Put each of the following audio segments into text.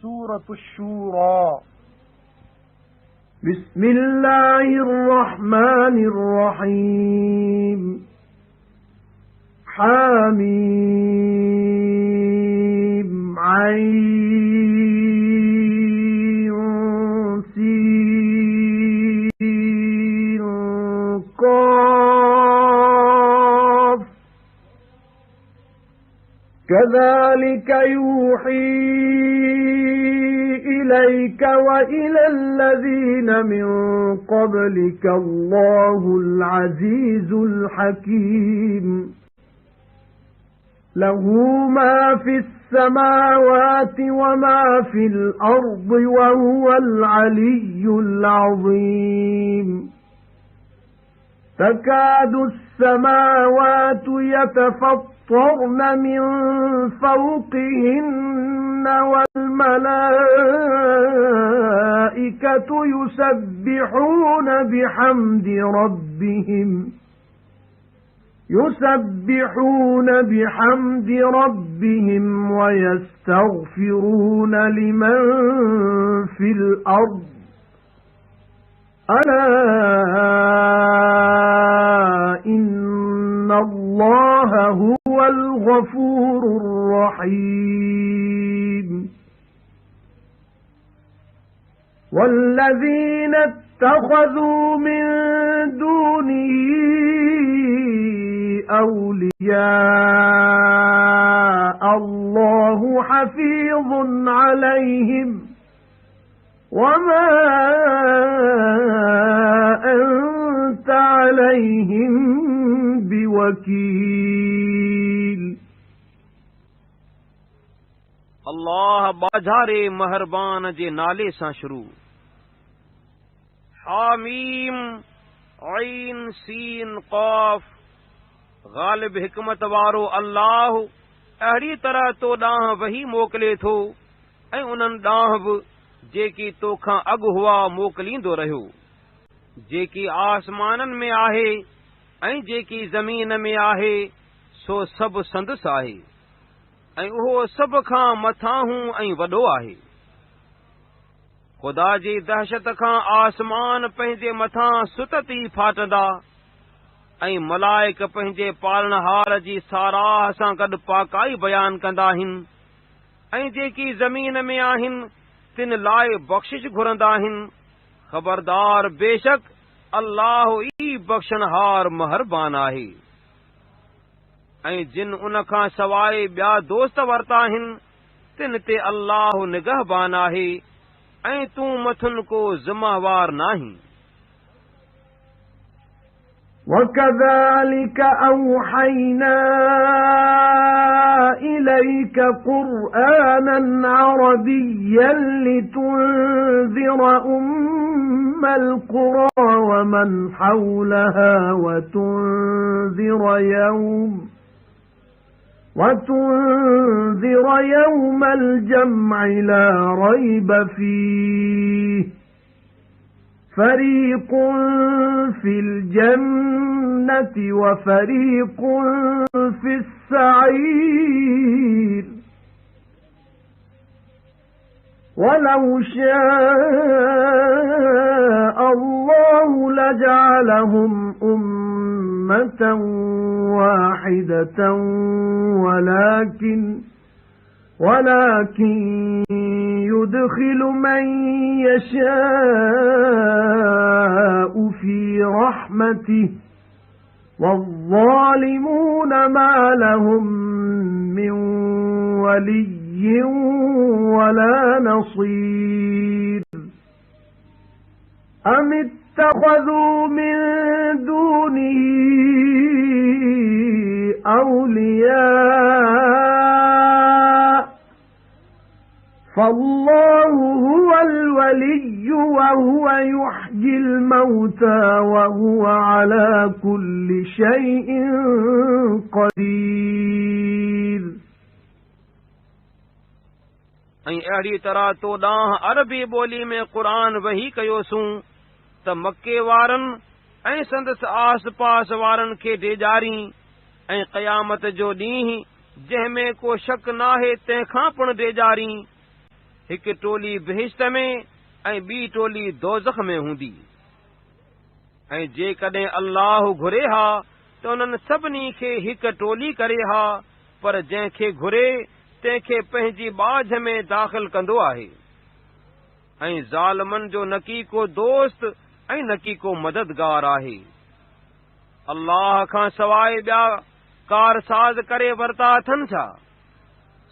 सूरत शूरा। बिस्मिल्लाहिर्रहमानिर्रहीम। हामीम आइन सीन क़ाफ। कज़ालिक यूही इलैक व इलल्लज़ीन मिन क़ब्लिक अल्लाहुल अज़ीज़ुल हकीम। लहू मा फिस समावाति व मा फिल अर्दि व हुवल अलिय्युल अज़ीम। तकादु अस्समावातु यतफ़त्तरन मिन फ़ौक़िहिन्न वल मलाइकतु युसब्बिहून बिहम्दि रब्बिहिम व यस्तग़फिरून लिमन फिल अर्द। अला इन्नल्लाह हुवल गफूरुर रहीम। वल्लज़ीन इत्तख़ज़ू मिन दूनिही औलियाअ अल्लाहु हफ़ीज़ुन अलैहिम वमा अंत अलैहिम बिवकील। अल्लाह बाज़ारे महरबान जे नाले सां शुरू। हामीम आइन सीन क़ाफ। ग़ालिब हिकमत वारो अल्लाह अहिड़ी तरह तो ॾांहुं वही मोकिले थो ऐं उन्हनि ॾांहुं बि जेकी तोखां अॻु हुआ मोकिलींदो रहियो। जेकी आसमाननि में आहे ऐं जेकी ज़मीन में आहे सो सभु संदसि आहे ऐं उहो सभ खां मथां ऐं वॾो आहे। ख़ुदा जी दहशत खां आसमान पंहिंजे मथां सुतती फाटंदा ऐं मलाइक पंहिंजे पालनहार जी साराह सां गॾु पाकाई बयान कंदा आहिनि ऐं जेकी ज़मीन में आहिनि तिन लाइ बख़्शिश घुरंदा आहिनि। ख़बरदार बेशक अल्लाह ई बख़्शनहार महरबान आहे। ऐं जिन उन खां सवाइ ॿिया दोस्त वरिता आहिनि तिन ते अल्लाह निगहबान आहे ऐं तूं मथुनि को ज़िम्मेवार नाहीं। وَكَذَلِكَ أَوْحَيْنَا إِلَيْكَ قُرْآنًا عَرَبِيًّا لِتُنذِرَ أُمَّ الْقُرَى وَمَنْ حَوْلَهَا وَتُنذِرَ يَوْمَ الْجَمْعِ لَا رَيْبَ فِيهِ فَرِيقٌ فِي الْجَنَّةِ وَفَرِيقٌ فِي السَّعِيرِ وَلَوْ شَاءَ اللَّهُ لَجَعَلَهُمْ أُمَّةً وَاحِدَةً ولكن يدخل من يشاء في رحمته والظالمون ما لهم من ولي ولا نصير أم اتخذوا من دونه أولياء فالله هو الولي وهو يحيي الموتى وهو على كل شيء قدير। ऐं अहिड़ी तरह तो ॾांहुं अरबी ॿोली में क़ुर वही कयोसूं त मके वारनि ऐं संदसि आस पास वारनि खे ॾेजारी ऐं क़यामत जो ॾींहुं जंहिंमें को शक नाहे तंहिंखां पिणु ॾेजारी। हिक टोली बहिश्त में ऐं ॿी टोली दोज़ख में हूंदी। ऐं जेकॾहिं अल्लाह घुरे हा त उन्हनि सभिनी खे हिक टोली करे हा, पर जंहिंखे घुरे तंहिंखे पंहिंजी ॿाझ में दाख़िल कंदो आहे। ऐं ज़ालिमनि जो न की को दोस्त ऐं न की को मददगार आहे। अल्लाह खां सवाइ ॿिया कारसाज़ करे वरिता अथनि छा?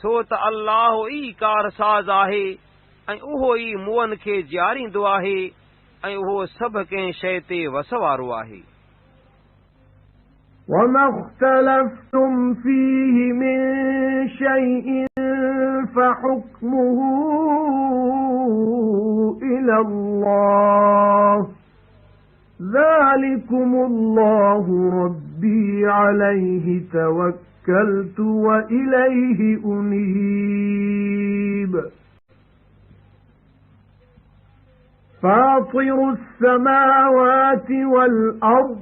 छो त अल्लाह ई कारसाज़ आहे ऐं उहो ई मुअनि खे जियारींदो आहे ऐं उहो सभु कंहिं शइ ते वस वारो आहे। وَمَا اخْتَلَفْتُمْ فِيهِ مِنْ شَيْءٍ فَحُكْمُهُ إِلَى اللَّهِ ذَلِكُمُ اللَّهُ رَبِّي عَلَيْهِ تَوَكَّلْتُ وَإِلَيْهِ أُنِيبُ فَاطِرُ السَّمَاوَاتِ وَالْأَرْضِ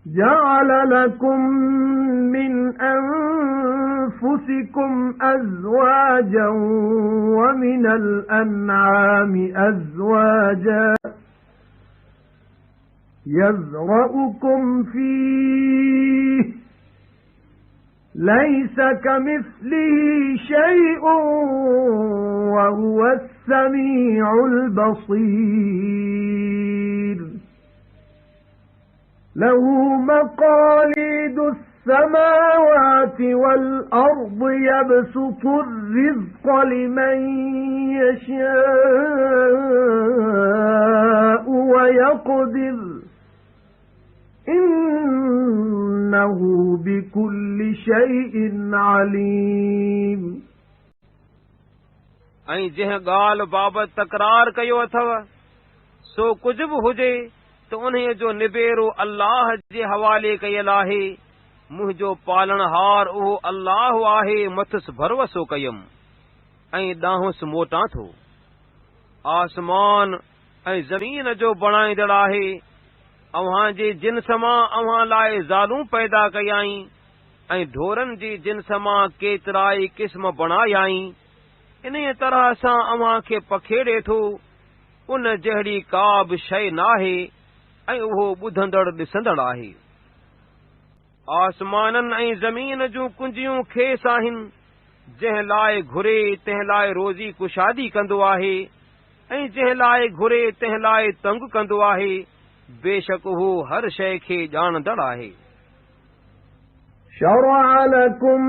جَعَلَ لَكُم مِّنْ أَنفُسِكُمْ أَزْوَاجًا وَمِنَ الْأَنْعَامِ أَزْوَاجًا يَذْرَؤُكُمْ فِيهِ لَيْسَ كَمِثْلِهِ شَيْءٌ وَهُوَ السَّمِيعُ الْبَصِيرُ لَهُ مَقَالِيدُ السَّمَاوَاتِ وَالْأَرْضِ يَبْسُطُ الرِّزْقَ لِمَن يَشَاءُ وَيَقْدِرُ إِنَّهُ بِكُلِّ شَيْءٍ عَلِيمٌ। ऐं जंहिं ॻाल्हि बाबति तकरार कयो अथव सो कुझु बि हुजे त उन्हीअ जो निबेरो अल्लाह जे हवाले कयल आहे। मुंहिंजो पालणहार उहो अल्लाह आहे, मथुसि भरवसो कयुमि ऐं ॾांहुसि मोटां थो। आसमान ऐं ज़मीन जो बणाईंदड़ आहे। अव्हां जे जिन्स मां अव्हां लाइ ज़ालूं पैदा कयाई ऐं ढोरनि जी जिन्स मां केतिराई क़िस्म बणायाई। इन्हीअ तरह सां अव्हां खे पखेड़े थो। उन जहिड़ी का बि शइ नाहे ऐं उहो ॿुधंदड़ ॾिसंदड़ आहे। आसमाननि ऐं ज़मीन जूं कुंजियूं खेस आहिनि। जंहिं लाइ घुरे तंहिं लाइ रोज़ी कुशादी कंदो आहे ऐं जंहिं लाइ घुरे तंहिं लाइ तंग कंदो आहे। बेशक हू हर शइ खे ॼाणंदड़ आहे। شَرَعَ لَكُم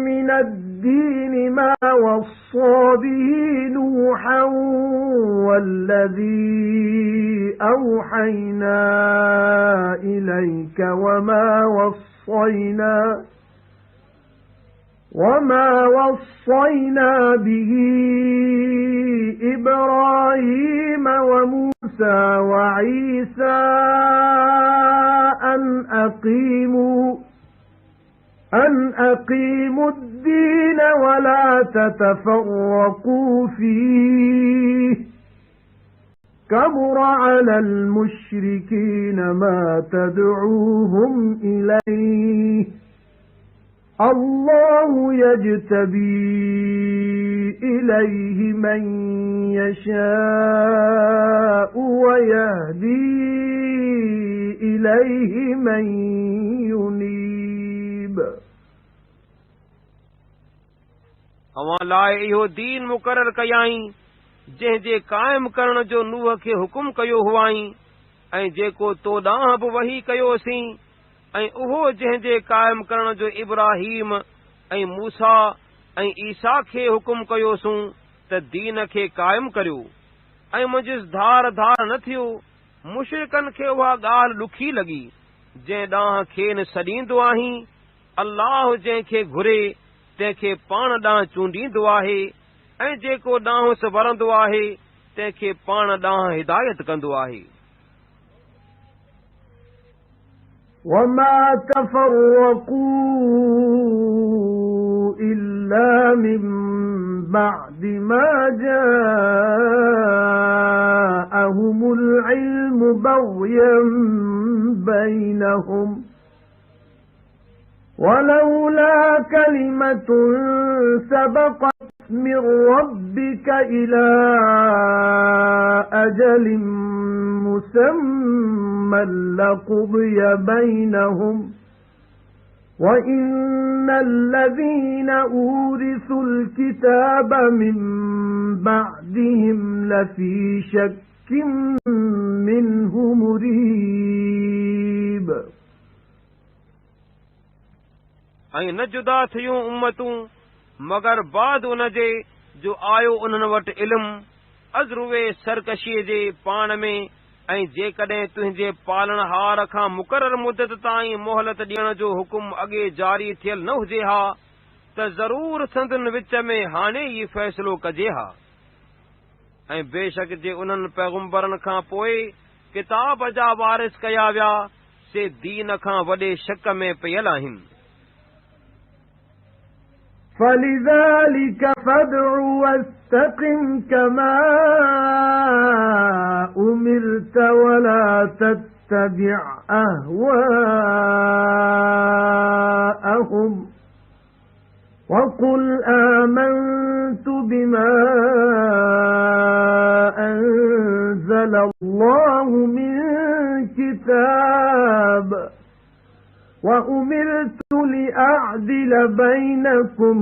مِّنَ الدِّينِ مَا وَصَّى بِهِ نُوحًا وَالَّذِي أَوْحَيْنَا إِلَيْكَ وَمَا وَصَّيْنَا بِهِ إِبْرَاهِيمَ وَمُوسَى وَعِيسَى أَنْ أَقِيمُوا الدِّينَ وَلَا تَتَفَرَّقُوا فِيهِ كَبُرَ عَلَى الْمُشْرِكِينَ مَا تَدْعُوهُمْ إِلَيْهِ اللَّهُ يَجْتَبِي إِلَيْهِ مَن يَشَاءُ وَيَهْدِي إِلَيْهِ مَن يُنِيبُ अव्हां लाइ इहो दीन मुक़रर कयाई जंहिं जे क़ाइम करण जो नूह खे हुकुम कयो हुआई ऐं जेको तो ॾांहुं बि वही कयोसीं ऐं उहो जंहिं जे क़ाइम करण जो इब्राहीम ऐं मूसा ऐं ईसा खे हुकुम कयोसूं त दीन खे क़ाइम करियो ऐं मुंहिंजिस धार न थियो। मुशरिकनि खे उहा ॻाल्हि ॾुखी लॻी जंहिं ॾांहुं खेनि सॾींदो आहीं। अल्लाह जंहिंखे घुरे तंहिंखे पाण ॾांहुं चूंडींदो आहे ऐं जेको ॾांहुंसि वरंदो आहे तंहिंखे पाण ॾांहुं हिदायत कंदो आहे। وَمَا تَفَرَّقُوا إِلَّا مِن بَعْدِ مَا جَاءَهُمُ الْعِلْمُ بَغْيًا بَيْنَهُمْ وَلَوْلَا كَلِمَةٌ سَبَقَتْ من ربك إلى أجل مسمى لقضي بينهم وَإِنَّ الَّذِينَ أُورِثُوا الْكِتَابَ مِنْ بَعْدِهِمْ لَفِي شَكٍّ مِّنْهُ مُرِيبٍ ऐं न जुदा थियूं उम्मतूं मगर बाद उन जे जो आयो उन्हनि वटि इल्मु अज़रुवे सरकशीअ जे पाण में ऐं जेकॾहिं तुंहिंजे पालणहार खां मुक़रर मुदत ताईं मोहलत ॾियण जो हुकुम अॻे जारी थियल न हुजे हा त ज़रूर संदनि विच में हाणे ई फ़ैसिलो कजे हा। ऐं बेशक जे उन्हनि पैगुम्बरनि खां पोइ किताब जा वारिस कया विया से दीन खां वॾे शक में पियल आहिनि। فَلِذَلِكَ فَادْعُ وَاسْتَقِمْ كَمَا أُمِرْتَ وَلَا تَتَّبِعْ أَهْوَاءَهُمْ وَقُلْ آمَنْتُ بِمَا أَنزَلَ اللَّهُ مِنْ كِتَابٍ وَأُمِرْتُ لِأَعْدِلَ بَيْنَكُمْ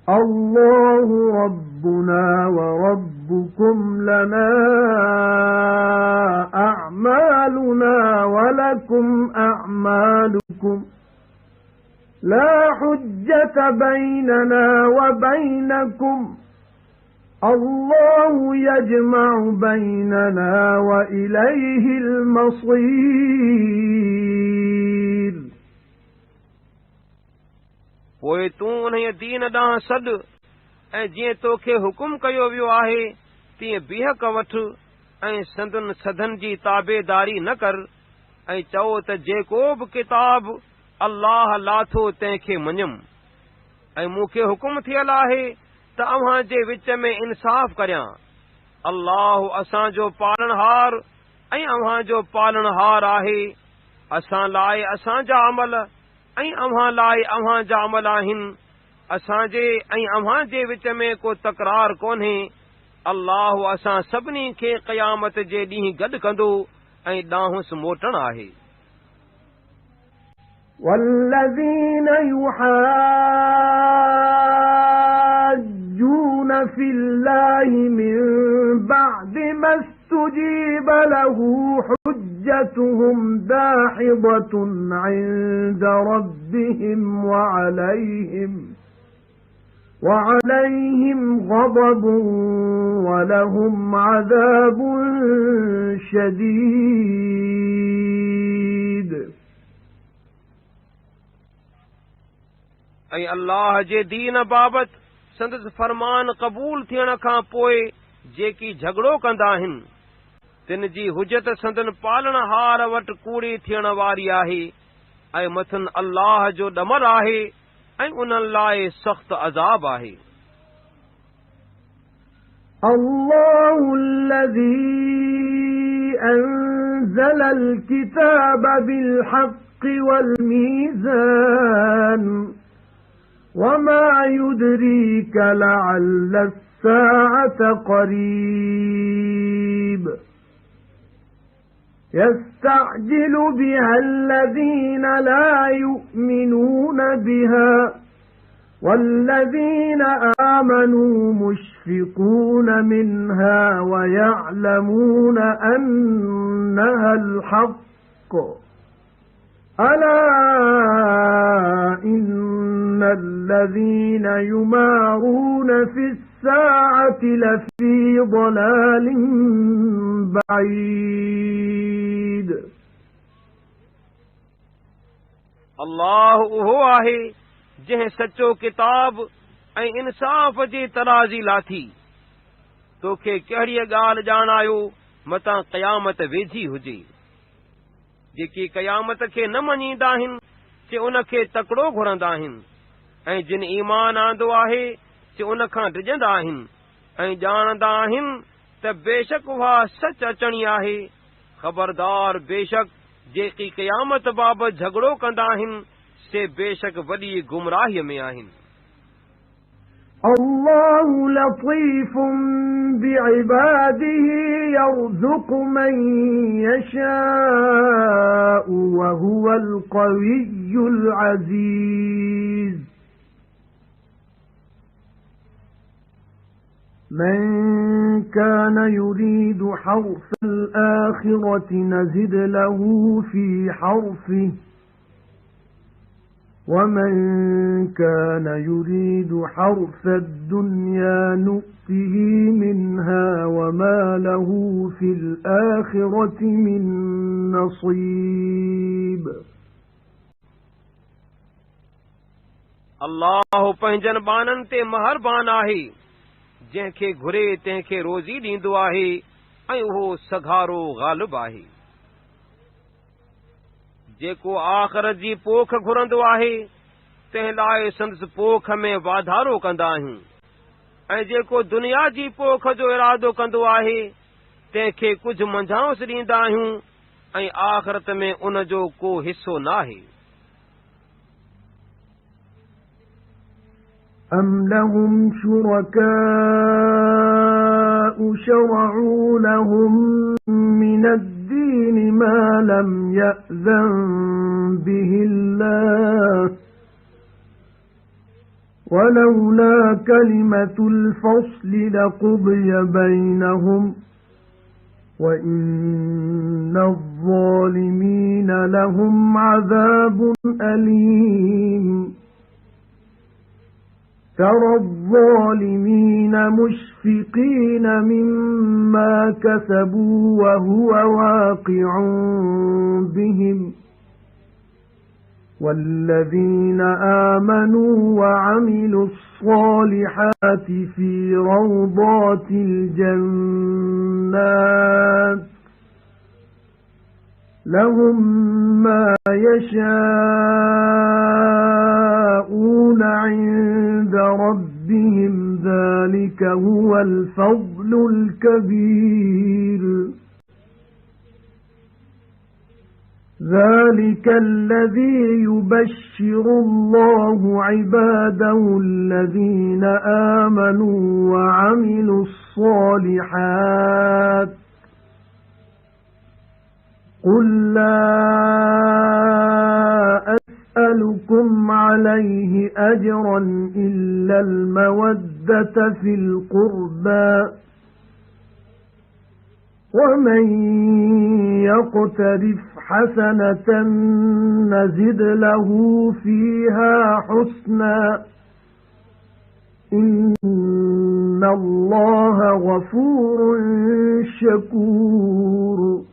اللَّهُ رَبُّنَا وَرَبُّكُمْ لَنَا أَعْمَالُنَا وَلَكُمْ أَعْمَالُكُمْ لَا حُجَّةَ بَيْنَنَا وَبَيْنَكُمْ الله يجمع بيننا وإليه المصير पोइ तूं उन्हीअ दीन ॾांहुं सॾ ऐं जीअं तोखे हुकुम कयो वियो आहे तीअं बिहक वठ ऐं संदन सदन जी ताबेदारी न कर ऐं चओ त जेको बि किताब अल्लाह लाथो तंहिंखे मञम ऐं मूंखे हुकुम थियल आहे त अव्हां जे विच में इंसाफ़ करियां। अल्लाह असांजो पालणहार ऐं अव्हां जो पालणहार आहे। असां लाइ असांजा अमल ऐं अव्हां लाइ अव्हां जा अमल आहिनि। असांजे ऐं अव्हां जे विच में को तकरार कोन्हे। अल्लाह असां सभिनी खे क़यामत जे ॾींहुं गॾु कंदो ऐं ॾांहुंसि मोटण आहे। والذين يحاجون في الله من بعد ما استجيب له حجتهم داحضة عند ربهم وعليهم غضب ولهم عذاب شديد ऐं अल्लाह जे दीन बाबति संदसि फरमान क़बूल थियण खां पोइ जेकी झगड़ो कंदा आहिनि तिन जी हुजत संदन पालणहार वटि कूड़ी थियण वारी आहे ऐं मथनि अल्लाह जो ॾमर आहे ऐं उन्हनि लाइ सख़्त अज़ाब आहे। الله الذي أنزل الكتاب بالحق والميزان وما يدريك لعل الساعة قريب يستعجل بها الذين لا يؤمنون بها والذين آمنوا مشفقون منها ويعلمون أنها الحق ألا إن الذين يمارون في الساعة لفي ضلال بعيد अल्लाह उहो आहे जंहिं सचो किताब ऐं इंसाफ़ जी तराज़ी लाथी। तोखे कहिड़ीअ ॻाल्हि ॼाणायो मतां क़यामत वेझी हुजे। जेकी क़यामत खे न मञींदा आहिनि से उनखे तकिड़ो घुरंदा आहिनि ऐं जिन ईमान आंदो आहे से उन खां डिॼंदा आहिनि ऐं ॼाणंदा आहिनि त बेशक उहा सच अचणी आहे। ख़बरदार बेशक जेकी क़यामत बाबति झगड़ो कंदा आहिनि से बेशक वॾी गुमराहीअ में आहिनि। الله لطيف بعباده يرزق من يشاء وهو القوي العزيز من كان يريد حرث الآخرة نزد له في حرثه ومن كان يريد حرث الدنيا نؤته منها وما له في الآخرة من نصيب अल्लाह पंहिंजनि बाननि ते महरबान आहे जंहिंखे घुरे तंहिंखे रोज़ी ॾींदो आहे ऐं उहो सघारो ग़ालिब आहे जेको आख़िरत जी पोख घुरंदो आहे तंहिं लाइ संदसि पोख में वाधारो कंदा आहियूं ऐं जेको दुनिया जी पोख जो इरादो कंदो आहे तंहिंखे कुझु मंझाउंस ॾींदा आहियूं ऐं आख़िरत में उन जो को हिस्सो नाहे أَمْ لَهُمْ شُرَكَاءُ شَرَعُوا لَهُم مِّنَ الدِّينِ مَا لَمْ يَأْذَن بِهِ اللَّهُ وَلَوْلَا كَلِمَةُ الْفَصْلِ لَقُضِيَ بَيْنَهُمْ وَإِنَّ الظَّالِمِينَ لَهُمْ عَذَابٌ أَلِيمٌ تَرَى الظَّالِمِينَ مُشْفِقِينَ مِمَّا كَسَبُوا وَهُوَ وَاقِعٌ بِهِمْ وَالَّذِينَ آمَنُوا وَعَمِلُوا الصَّالِحَاتِ فِي رَوْضَاتِ الْجَنَّاتِ لَهُم مَّا يَشَاءُونَ عِندَ رَبِّهِمْ ذَلِكَ هُوَ الْفَضْلُ الْكَبِيرُ ذَلِكَ الَّذِي يُبَشِّرُ اللَّهُ عِبَادَهُ الَّذِينَ آمَنُوا وَعَمِلُوا الصَّالِحَاتِ قُل لَّا أَسْأَلُكُمْ عَلَيْهِ أَجْرًا إِلَّا الْمَوَدَّةَ فِي الْقُرْبَى وَمَن يَقْتَرِفْ حَسَنَةً نَّزِدْ لَهُ فِيهَا حُسْنًا إِنَّ اللَّهَ غَفُورٌ شَكُورٌ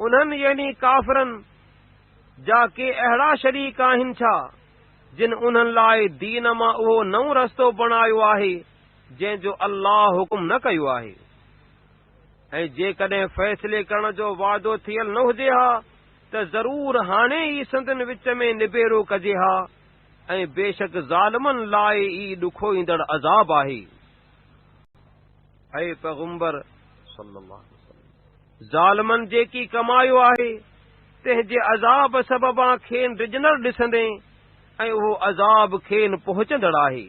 उन्हनि यानी काफ़िरनि जा के अहिड़ा शरीक आहिनि छा जिन उन्हनि लाइ दीन मां उहो नओं रस्तो बणायो आहे जंहिंजो अल्लाह हुकुम न कयो आहे ऐं जेकॾहिं फ़ैसिले करण जो वादो थियल न हुजे हा त ज़रूर हाणे ई संदनि विच में निबेरो कजे हा ऐं बेशक ज़ालिमनि लाइ ई ॾुखो ईंदड़ अज़ाब आहे ऐं पैगंबर सल्लल्लाहु अलैहि वसल्लम ज़ालिमनि जेकी कमायो आहे तंहिंजे अज़ाब सबबा खेनि रिजनल ॾिसंदे ऐं उहो अज़ाब खेनि पहुचंदड़ आहे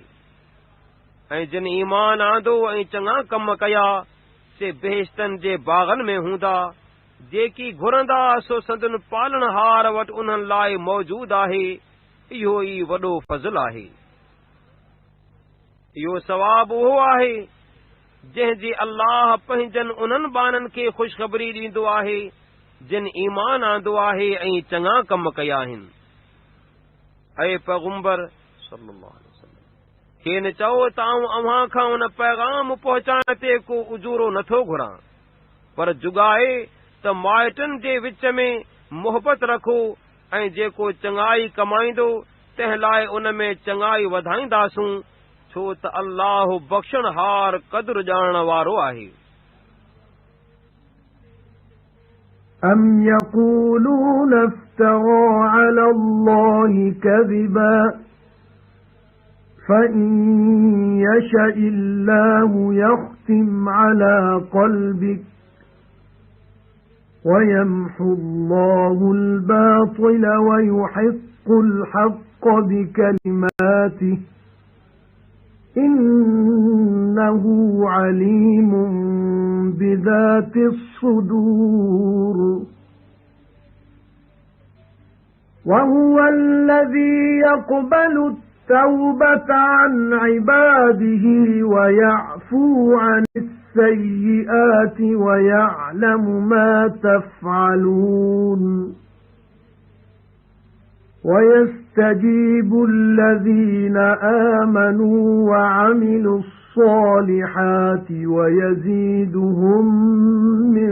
ऐं जिन ईमान आंदो ऐं चङा कम कया से बेहिश्तनि जे बाग़नि में हूंदा जेकी घुरंदा सो संदन पालणहार वटि उन्हनि लाइ मौजूद आहे इहो ई वॾो फज़ल आहे इहो सवाब उहो आहे जंहिंजी अल्लाह पंहिंजनि उन्हनि बाननि खे ख़ुशख़बरी ॾींदो आहे जिन ईमान आंदो आहे ऐं चङा कम कया आहिनि ऐं पैगंबर सल्लल्लाहु अलैहि वसल्लम खेनि चओ त आऊं अव्हां खां उन पैगाम पहुचाइण ते को उजूरो नथो घुरां पर जुगाए त माइटनि जे विच में मोहबत रखो ऐं जेको चङाई कमाईंदो तंहिं लाइ उन में चङाई वधाईंदासूं छो त अल्लाह बख़्शणहार क़द्र ॼाणण वारो आहे أَمْ يَقُولُونَ افْتَرَى عَلَى اللَّهِ كَذِبًا فَإِن يَشَإِ اللَّهُ يَخْتِمْ عَلَى قَلْبِكَ وَيَمْحُو اللَّهُ الْبَاطِلَ وَيُحِقُّ الْحَقَّ بكلماته إنه عليم بذات الصدور وهو الذي يقبل التوبة عن عباده ويعفو عن السيئات ويعلم ما تفعلون ويستجيب الذين آمنوا وعملوا الصالحات ويزيدهم من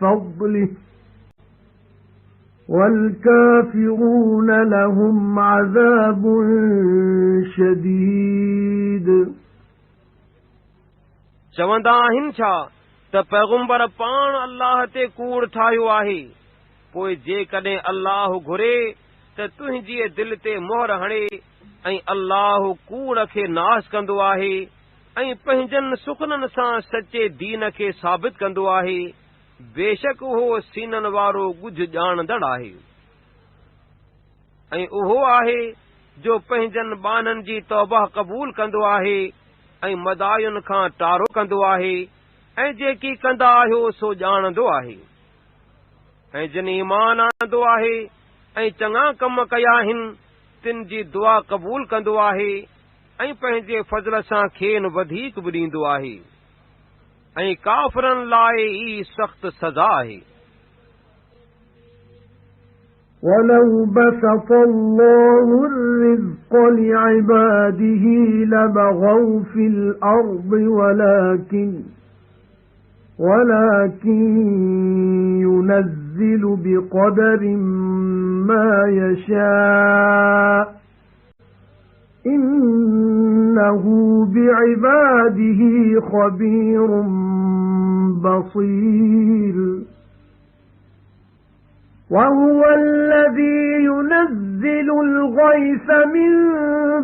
فضله والكافرون لهم عذاب شديد चवंदा आहिनि छा त पैगंबर पाण अल्लाह ते कूड़ ठाहियो आहे पोइ जेकॾहिं अल्लाह घुरे त तुंहिंजी दिलि ते मोहर हणे ऐं अल्लाह कूड़ खे नाश कंदो आहे ऐं पंहिंजनि सुखननि सां सचे दीन खे साबित कंदो आहे बेशक उहो सीननि वारो ॻुझ ॼाणंदड़ आहे ऐं उहो आहे जो पंहिंजनि ॿाननि जी तौबा क़बूल कंदो आहे ऐं मदायुनि खां टारो कंदो आहे ऐं जेकी कंदा आहियो सो ॼाणंदो आहे ऐं जिन ईमान आणंदो आहे ऐं चङा कम कया आहिनि तिन जी दुआ क़बूल कंदो आहे ऐं पंहिंजे फज़ल सां खेनि वधीक बि ॾींदो आहे ऐं काफ़िरनि लाइ ई सख़्त सज़ा आहे ولو بسط الله الرزق لعباده لبغوا في الأرض ولكن ينزل بقدر ما يشاء إنه بعباده خبير بصير وهو الذي ينزل الغيث من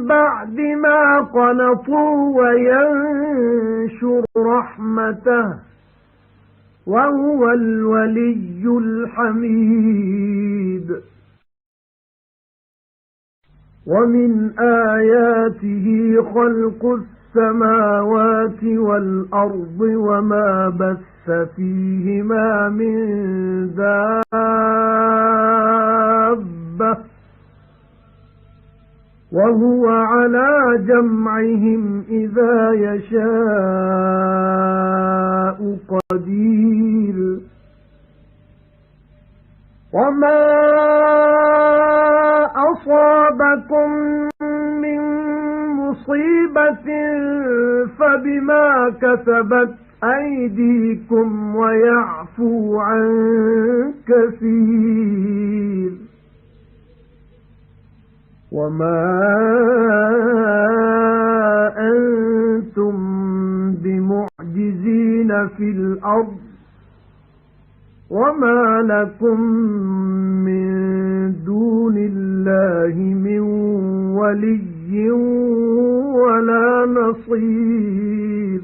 بعد ما قنطوا وينشر رحمته وهو الولي الحميد ومن آياته خلق السماوات والأرض وما بث فيهما من دابة وهو على جمعهم إذا يشاء قدير وما أصابكم من مصيبة فبما كسبت أيديكم ويعفو عن كثير وما أنتم بمعجزين في الأرض وما لكم من دون الله من ولي ولا نصير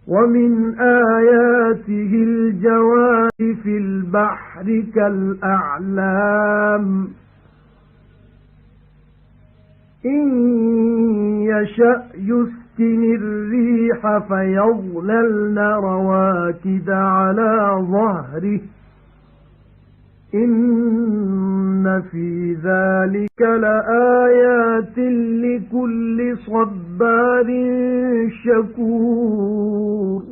ومن آياته الجوار في البحر كالأعلام إن يشأ يسكن الريح فيظللن رواكد على ظهره إن في ذلك لآيات لكل صبار شكور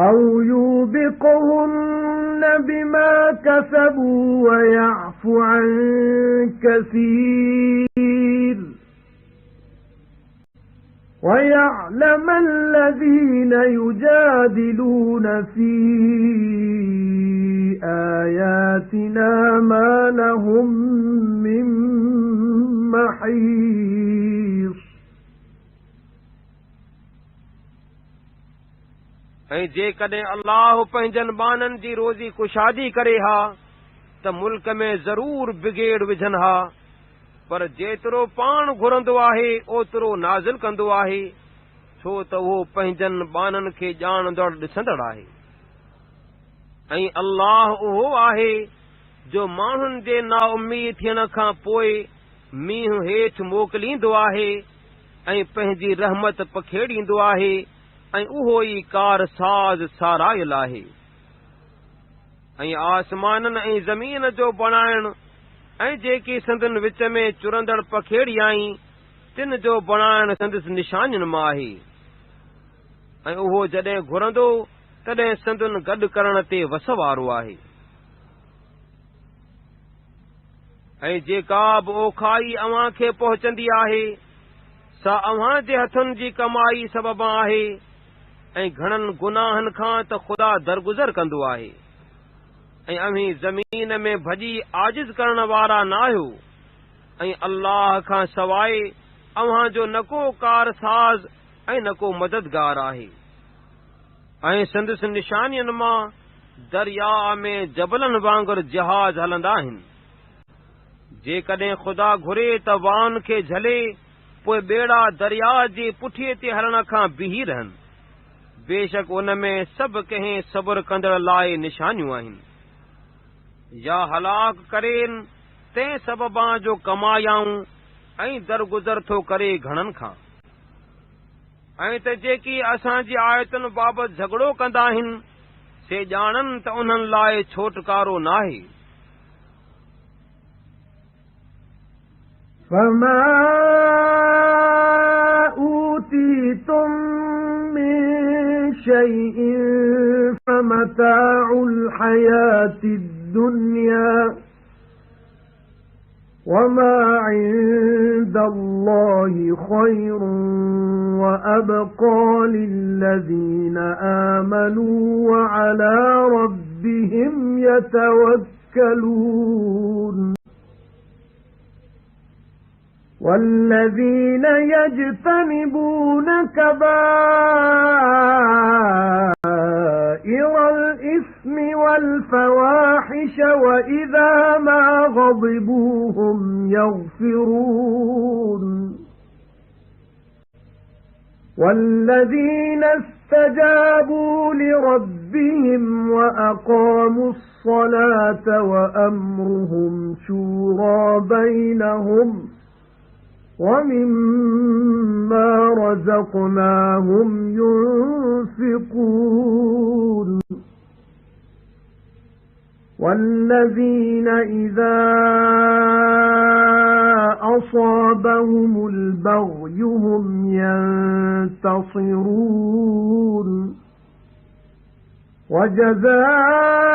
أو يوبقهن بما كسبوا ويعفو عن كثير وَيَعْلَمَ الَّذِينَ يُجَادِلُونَ فِي آيَاتِنَا مَا لَهُم مِّن مَّحِيصٍ ऐं जेकॾहिं अल्लाह पंहिंजनि बाननि जी रोज़ी कुशादी करे हा त मुल्क में ज़रूर बिगेड़ विझनि हा पर जेतिरो पाण घुरंदो आहे ओतिरो नाज़िल कंदो आहे छो त उहो पंहिंजनि बाननि खे ॼाणंदड़ ॾिसंदड़ आहे ऐं अल्लाह उहो आहे जो माण्हुनि जे नाउमीद थियण खां पोइ मींहुं हेठि मोकिलींदो आहे ऐं पंहिंजी रहमत पखेड़ींदो आहे ऐं उहो ई कारसाज़ सारायल आहे। ऐं आसमाननि ऐं ज़मीन जो बणाइण ऐं जेकी संदन विच में चुरंदड़ पखेड़ी आई तिन जो बणाइण संदसि निशानियुनि मां आहे। ऐं उहो जॾहिं घुरंदो तॾहिं संदुन गॾु करण ते वस वारो आहे। ऐं जेका बि ओखाई अव्हां खे पहुचंदी आहे सा अव्हां जे हथनि जी कमाई सबबु आहे ऐं घणनि गुनाहनि खां त ख़ुदा दरगुज़र कंदो आहे। ऐं अव्हीं ज़मीन में भॼी आजिज़ करण वारा न आहियो ऐं अल्लाह खां सवाइ अव्हां जो न को कारसाज़ ऐं न को मददगार आहे। ऐं संदसि निशानियुनि मां दरिया में जबलनि वांगुरु जहाज हलंदा आहिनि। जेकॾहिं ख़ुदा घुरे त वान खे झले पोइ ॿेड़ा दरिया जी पुठीअ ते हलण खां बीही रहनि। बेशक उन में सभु कंहिं सब्र कंदड़ लाइ निशानियूं आहिनि। या हलाक करेनि तंहिं सबबां जो कमायाऊं ऐं दरगुज़र थो करे घणनि खां। ऐं त जेकी असांजी आयतुनि बाबति झगड़ो कंदा आहिनि से ॼाणनि त उन्हनि लाइ छोटकारो नाहे। فما أوتيتم من شيء فمتاع الحياة الدنيا وما عند الله خير وأبقى للذين آمنوا وعلى ربهم يتوكلون والذين يجتنبون كبائر الإثم والفواحش وإذا ما غضبوا هم يغفرون والذين استجابوا لربهم وأقاموا الصلاة وأمرهم شورى بينهم وَمِمَّا رَزَقْنَاهُمْ يُنْفِقُونَ وَالَّذِينَ إِذَا أَصَابَهُمُ الْبَغْيُ هُمْ يَنْتَصِرُونَ وَجَزَاءُ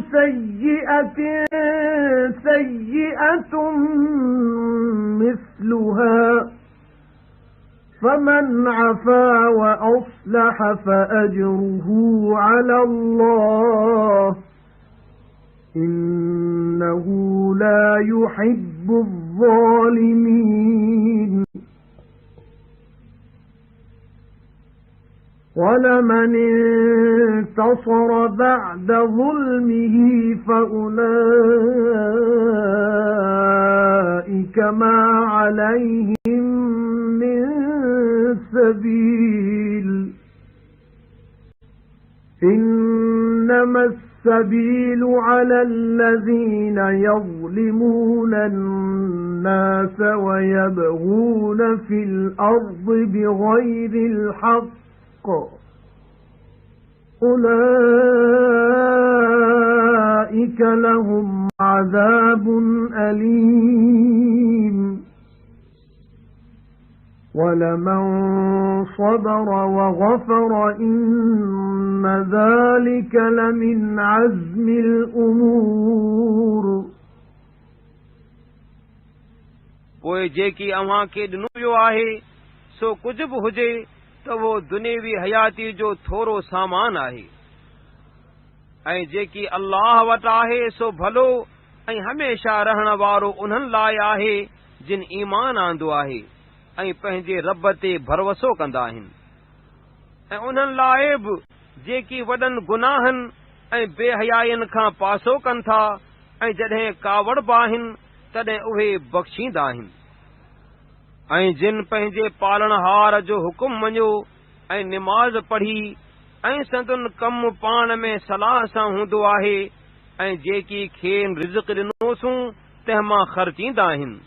سَيِّئَةٍ سَيِّئَةٌ مِثْلُهَا فَمَنْ عَفَا وَأَصْلَحَ فَأَجْرُهُ عَلَى اللَّهِ إِنَّهُ لَا يُحِبُّ الظَّالِمِينَ وَلَمَنِ انتصر بَعْدَ ظُلْمِهِ فَأُولَئِكَ مَا عَلَيْهِمْ مِنْ سَبِيلٍ إِنَّمَا السَّبِيلُ عَلَى الَّذِينَ يَظْلِمُونَ النَّاسَ وَيَبْغُونَ فِي الْأَرْضِ بِغَيْرِ الْحَقِّ أُولَئِكَ لَهُمْ عَذَابٌ أَلِيمٌ وَلَمَنْ صَبَرَ وَغَفَرَ إِنَّ ذَلِكَ لَمِنْ عَزْمِ الْأُمُورِ पोइ जेकी अव्हां खे ॾिनो वियो आहे सो कुझु बि हुजे त वो दुनियावी हयाती जो थोरो सामान आहे ऐं जेकी अल्लाह वटि आहे सो भलो ऐं हमेशा रहण वारो उन्हनि लाइ आहे जिन ईमान आंदो आहे ऐं पंहिंजे रब ते भरवसो कंदा आहिनि ऐं उन्हनि लाइ बि जेकी वॾनि गुनाहनि ऐं बेहयाइनि खां पासो कनि था ऐं जॾहिं कावड़ बि आहिनि तॾहिं उहे बख़्शींदा आहिनि ऐं जिन पंहिंजे पालणहार जो हुकुम मञियो ऐं निमाज़ पढ़ी ऐं संदुन कमु पाण में सलाह सां हूंदो आहे ऐं जेकी खेनि रिज़्क़ ॾिनोसूं तंहिं मां ख़र्चींदा आहिनि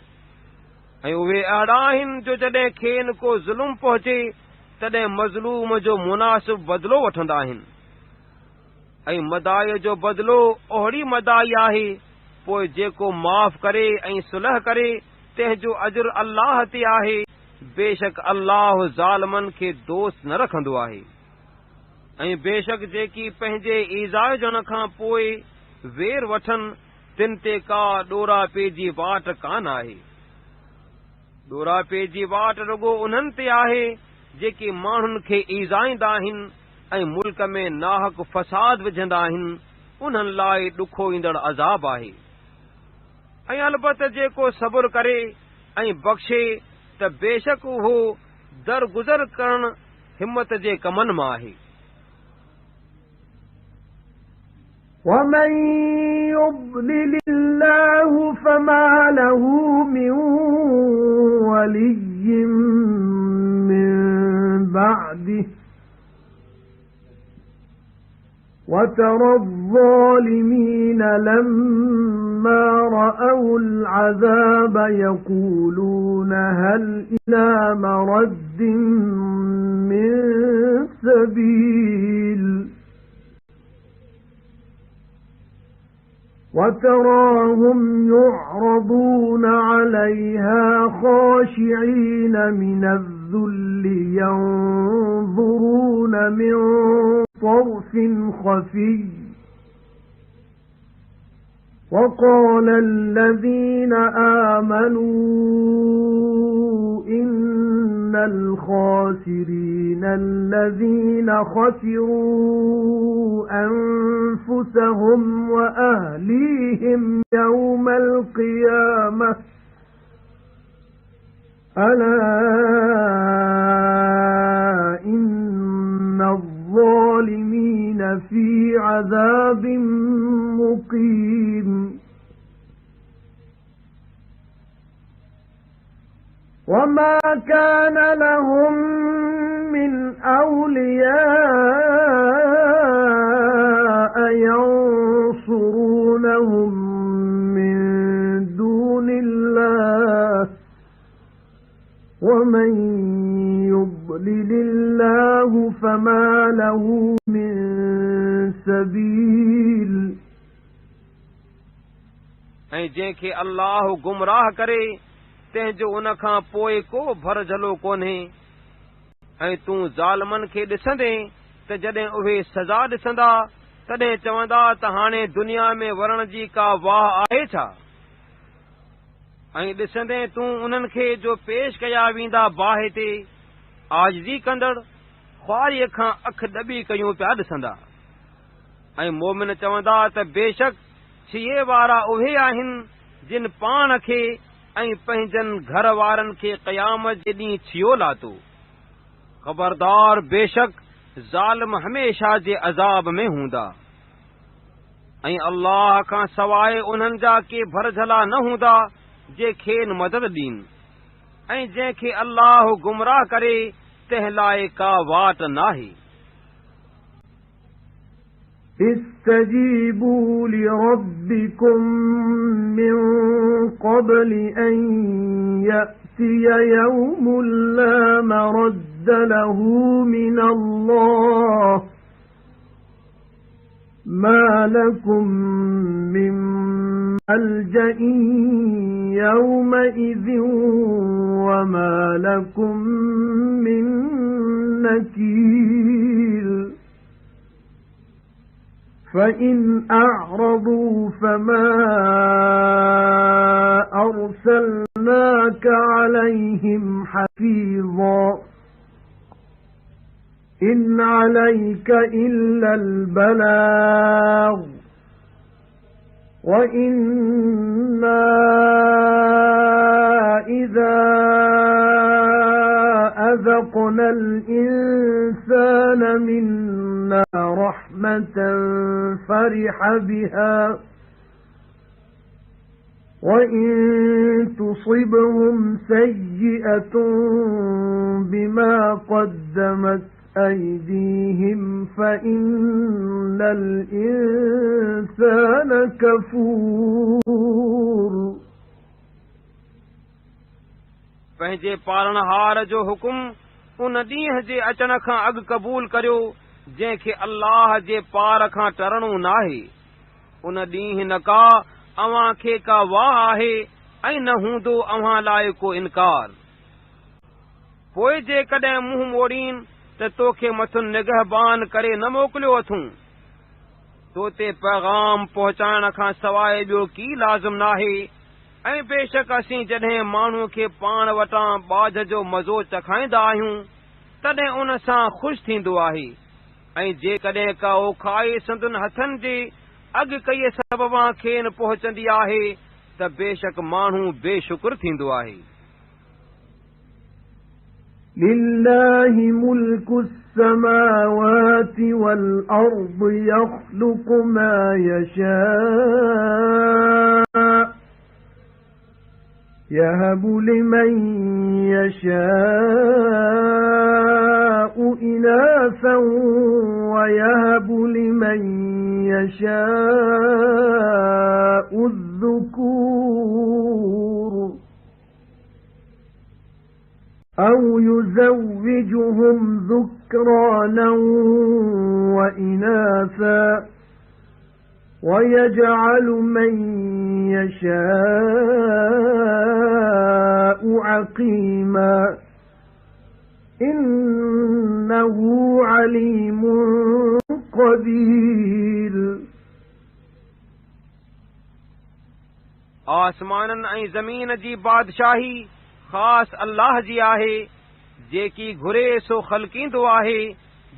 ऐं उहे अहिड़ा आहिनि जो जॾहिं खेनि को ज़ुल्म पहुचे तॾहिं मज़लूम जो मुनासिब बदिलो वठंदा आहिनि ऐं मदाई जो बदिलो ओहिड़ी मदाई आहे पोइ जेको माफ़ करे ऐं सुलह करे तंहिंजो अजुर अल्लाह ते आहे बेशक अल्लाह ज़ालिमनि खे दोस्त न रखंदो आहे ऐं बेशक जेकी पंहिंजे ईज़ाए जन खां पोइ वेर वठनि तिन ते का ॾोरापे जी वाट कान आहे ॾोरापे जी वाट रुगो उन्हनि ते आहे जेके माण्हुनि खे ईज़ाईंदा आहिनि ऐं मुल्क में नाहक फ़साद विझंदा आहिनि उन्हनि लाइ ॾुखो ईंदड़ अज़ाब आहे ऐं अलबत जेको सब्र करे ऐं बख़्शे त बेशक उहो दरगुज़र करण हिम्मत जे कमनि मां आहे وَمَن يُضْلِلِ اللَّهُ فَمَا لَهُ مِن وَلِيٍّ مِّن بَعْدِهِ وَتَرَى الظَّالِمِينَ لَمَّا رَأَوُا الْعَذَابَ يَقُولُونَ هَلْ إِلَى مَرَدٍّ مِّن سَبِيلٍ وَتَرَاهُمْ يُعْرَضُونَ عَلَيْهَا خَاشِعِينَ مِنَ الذُّلِّ يَنظُرُونَ مِن طَرْفٍ خَفِيٍّ وَقَالَ الَّذِينَ آمَنُوا إِنَّ الْخَاسِرِينَ الَّذِينَ خَسِرُوا أَنفُسَهُمْ وَأَهْلِيهِمْ يَوْمَ الْقِيَامَةِ أَلَا إِنَّ الظَّالِمِينَ فِي عَذَابٍ مُقِيمٍ وَمَا كَانَ لَهُم مِّنْ أَوْلِيَاءَ يَنصُرُونَهُم مِّن دُونِ اللَّهِ وَمَن يُضْلِلِ اللَّهُ فَمَا لَهُ مِن سَبِيلٍ ऐं जंहिंखे अल्लाह गुमराह करे तंहिंजो उन खां पोइ को भर झलो कोन्हे ऐं तूं ज़ालिमनि खे ॾिसंदे त जॾहिं उहे सज़ा ॾिसंदा तॾहिं चवंदा त हाणे दुनिया में वरण जी का वाह आहे छा ऐं ॾिसंदे तूं उन्हनि खे जो पेश कया वेंदा बाहि ते आजिज़ी कंदड़ ख्वारीअ खां अख ॾॿी कयूं पिया ॾिसंदा ऐं मोमिन चवंदा त बेशक छिए वारा उहे आहिनि जिन पाण खे ऐं पंहिंजनि घर वारनि खे क़यामत जे ॾींहुं छियो लाथो ख़बरदार बेशक ज़ालिम हमेशा जे अज़ाब में हूंदा ऐं अल्लाह खां सवाइ उन्हनि जा के भरझला न हूंदा जे खेनि मदद ॾीन ऐं जंहिंखे अल्लाह गुमराह करे तंहिं लाइ का वाट नाहे استجيبوا لربكم من قبل أن يأتي يوم لا مرد له من الله ما لكم من ملجأ يومئذ وما لكم من نكير فَإِنْ أَعْرَضُوا فَمَا أَرْسَلْنَاكَ عَلَيْهِمْ حَفِيظًا إِنْ عَلَيْكَ إِلَّا الْبَلَاغُ وَإِنَّا إِذَا أَذَقْنَا الْإِنسَانَ مِنَّا رَحْمَةً فَرِحَ بِهَا وَإِن تُصِبْهُمْ سَيِّئَةٌ بِمَا قَدَّمَتْ أيديهم فإن الإنسان كفور पंहिंजे पालनहार जो हुकुम उन ॾींहं जे अचण खां अॻु क़बूल करियो जंहिंखे अल्लाह जे पार खां टरणो नाहे। उन ॾींहुं न का अव्हां खे का वाह आहे ऐं न हूंदो अव्हां लाइ को इनकार। पोइ जेकॾहिं मुंहुं मोड़ीन त तोखे मथुं निगहबान करे न मोकिलियो अथूं। तो ते पैगाम पहुचाइण खां सवाइ ॿियो की लाज़िम नाहे। ऐं बेशक असीं जॾहिं माण्हूअ खे पाण वटां बाझ जो मज़ो चखाईंदा आहियूं तॾहिं उन सां ख़ुशि थींदो आहे। ऐं जेकॾहिं का ओखाई संदुनि हथनि जे अॻु कई सबबां खेनि पहुचंदी आहे त बेशक माण्हू बेशुक्र थींदो आहे। لله ملك السماوات والأرض يخلق ما يشاء يهب لمن يشاء إناثا ويهب لمن يشاء الذكور أو يزوجهم ذكرانا وإناثا ويجعل من يشاء عقيما إنه عليم قدير आसमाननि ऐं ज़मीन जी बादशाही ख़ास अल्लाह जी आहे जेकी घुरे सो ख़लकींदो आहे।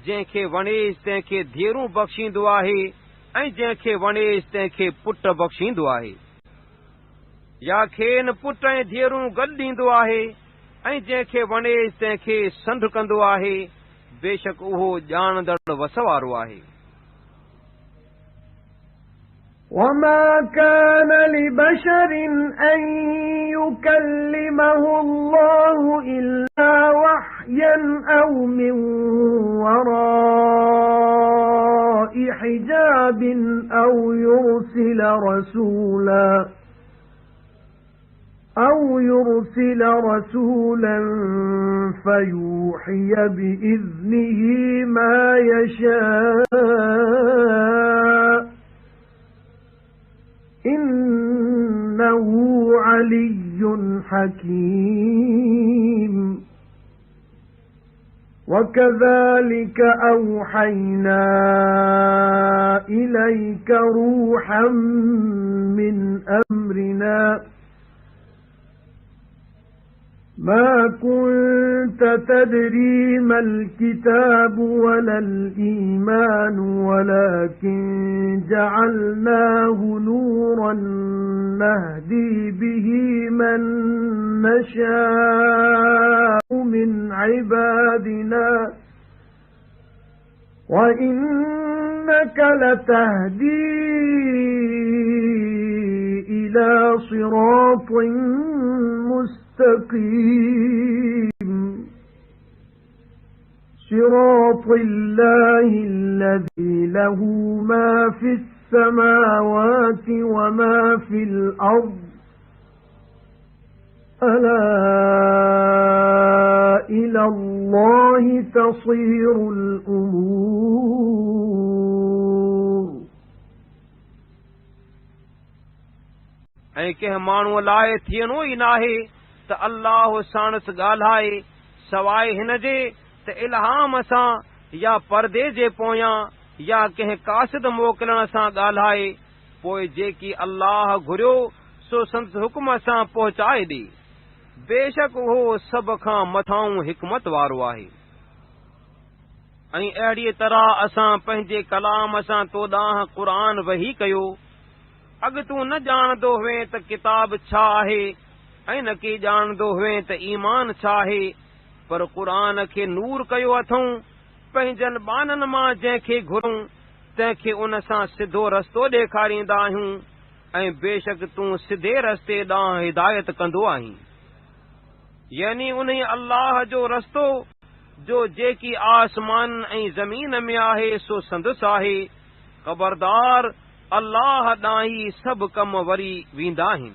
जंहिंखे वणेसि तंहिंखे धीअरूं बख़्शींदो आहे ऐं जंहिंखे वणेसि तंहिंखे पुट बख़्शींदो आहे। या खेनि पुट ऐं धीअरूं गॾु ॾींदो आहे ऐं जंहिंखे वणेसि तंहिंखे संढ कंदो आहे। बेशक उहो ॼाणंदड़ वस वारो आहे। وما كان لبشر أن يكلمه الله إلا وحيا أو من وراء حجاب أو يرسل رسولا فيوحي بإذنه ما يشاء إنه علي حكيم وكذلك أوحينا إليك روحا من أمرنا ما كنت تدري ما الكتاب ولا الإيمان ولكن جعلناه نورا نهدي به من نشاء من عبادنا وإنك لتهدي إلى صراط مستقيم صراط الله الذي له ما في السماوات وما في الأرض ألا إلى الله تصير الأمور ऐं कंहिं माण्हूअ लाइ थियणो ई नाहे त अल्लाह साणस ॻाल्हाए सवाइ हिन जे त इल्हाम सां या परदे जे पोयां या कंहिं कासिद मोकिलण सां ॻाल्हाए। पोइ जेकी अल्लाह घुरियो सो संदसि हुकुम सां पहुचाए ॾे। बेशक उहो सभ खां मथां हिकमत वारो आहे। ऐं अहिड़ीअ तरह असां पंहिंजे कलाम सां तो ॾांहुं क़ुर वही कयो। अॻु तूं न ॼाणंदो हुए त किताब छा आहे ऐं न की ॼाणंदो हुए त ईमान छा आहे। पर क़ुर खे नूर कयो अथऊं पंहिंजनि बाननि मां जंहिंखे घुरूं तंहिंखे उन सां सिधो रस्तो ॾेखारींदा आहियूं। ऐं बेशक तूं सिधे रस्ते ॾांहुं हिदायत कंदो आहीं। यानी उन अल्लाह जो रस्तो जो जेकी आसमान ऐं ज़मीन में आहे सो संदसि आहे। ख़बरदार अल्लाह ॾांहीं सभु कम वरी वेंदा आहिनि।